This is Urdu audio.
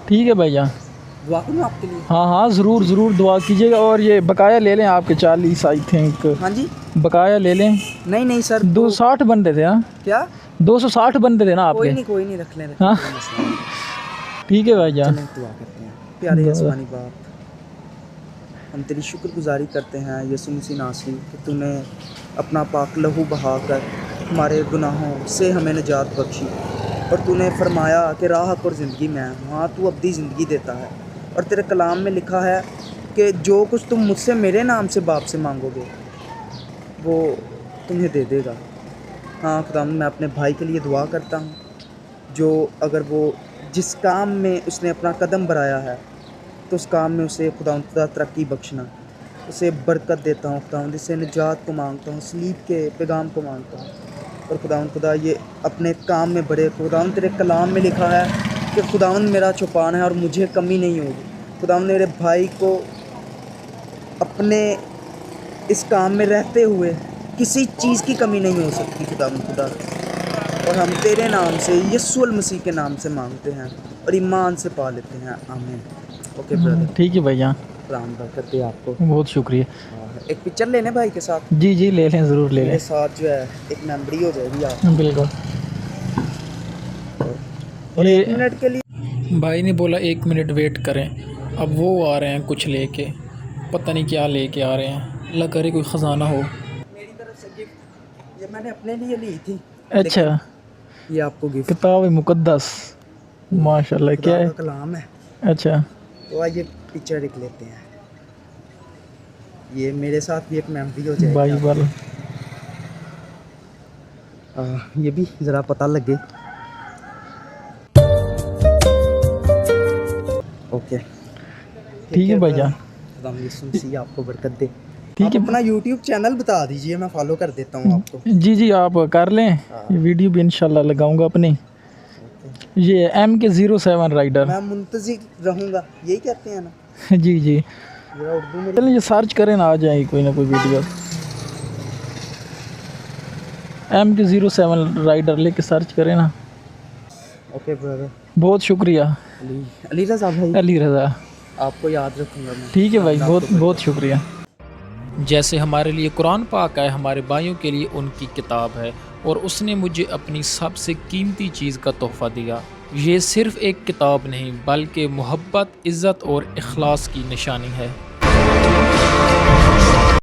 ٹھیک ہے بھائی جان، دعا کروں آپ کے لیے؟ ہاں ہاں ضرور ضرور دعا کیجیے گا، اور یہ بقایا لے لیں آپ کے 40 آئی تھنک ہاں جی، بقایا لے لیں۔ نہیں سر، 260 بندے تھے، ہاں کیا 260 بندے تھے نا آپ کے؟ کوئی نہیں رکھ لیں ہاں کوئی مسئلہ نہیں۔ ٹھیک ہے بھائی جان، چلیں دعا کرتے ہیں۔ پیارے آسمانی باپ، ہم تیری شکر گزاری کرتے ہیں یسوع مسیح ناصری کہ تو نے اپنا پاک لہو بہا کر ہمارے گناہوں سے ہمیں نجات بخشی، اور تو نے فرمایا کہ راہ حق اور زندگی میں ہوں۔ ہاں تو ابدی زندگی دیتا ہے، اور تیرے کلام میں لکھا ہے کہ جو کچھ تم مجھ سے میرے نام سے باپ سے مانگو گے وہ تمہیں دے دے گا۔ ہاں خداوند، میں اپنے بھائی کے لیے دعا کرتا ہوں جو اگر وہ جس کام میں اس نے اپنا قدم بڑھایا ہے تو اس کام میں اسے خداوند خدا ترقی بخشنا، اسے برکت دیتا ہوں خداوند، اسے نجات کو مانگتا ہوں، صلیب کے پیغام کو مانگتا ہوں، اور خداوند خدا یہ اپنے کام میں بڑھے۔ خداوند تیرے کلام میں لکھا ہے کہ خداوند میرا چوپان ہے اور مجھے کمی نہیں ہوگی۔ خداوند میرے بھائی کو اپنے اس کام میں رہتے ہوئے کسی چیز کی کمی نہیں ہو سکتی خداوند خدا، اور ہم تیرے نام سے یسوع المسیح کے نام سے مانگتے ہیں اور ایمان سے پا لیتے ہیں، آمین۔ اوکے بردر، ٹھیک ہے بھائی جان، رام برکت دے آپ کو۔ بہت شکریہ۔ ایک پکچر لینے بھائی کے ساتھ، جی جی لے لیں، ضرور لے لیں، میرے ساتھ جو ہے ایک میموری ہو جائے گی آپ، بالکل۔ اور یہ 1 منٹ کے لیے بھائی نے بولا 1 منٹ ویٹ کریں، اب وہ آ رہے ہیں کچھ لے کے، پتہ نہیں کیا لے کے آ رہے ہیں، اللہ کرے کوئی خزانہ ہو۔ میری طرف سے گفٹ، یہ میں نے اپنے لیے لی تھی، اچھا، یہ آپ کو گفٹ کتاب مقدس، ماشاء اللہ، کیا خدا ہے؟ کا کلام ہے۔ اچھا، تو آئیے پکچر ایک لیتے ہیں، یہ میرے ساتھ بھی ایک میموری ہو جائے گی آپ بائبل، کی، یہ بھی ذرا پتہ لگے۔ اوکے ٹھیک ہے بھائی جان، خدا یسوع مسیح آپ کو برکت دے۔ ٹھیک آپ ہے، اپنا یوٹیوب چینل بتا دیجئے، میں فالو کر دیتا ہوں آپ کو۔ جی جی آپ کر لیں، یہ ویڈیو بھی انشاءاللہ لگاؤں گا اپنی، یہ MK07 رائڈر، میں منتظر رہوں گا، یہی کہتے ہیں نا؟ جی جی، ذرا اردو میں چلیں یہ سرچ کریں نا، آ جائیں کوئی نہ کوئی ویڈیو، MK07 رائڈر لے کے سرچ کریں نا۔ اوکے برادر، بہت شکریہ علی رضا بھائی، علی رضا، آپ کو یاد رکھوں گا میں۔ ٹھیک ہے بھائی، اللہ آپ بہت کو برکت بہت دے۔ شکریہ۔ جیسے ہمارے لیے قرآن پاک ہے، ہمارے بھائیوں کے لیے ان کی کتاب ہے، اور اس نے مجھے اپنی سب سے قیمتی چیز کا تحفہ دیا۔ یہ صرف ایک کتاب نہیں بلکہ محبت، عزت اور اخلاص کی نشانی ہے۔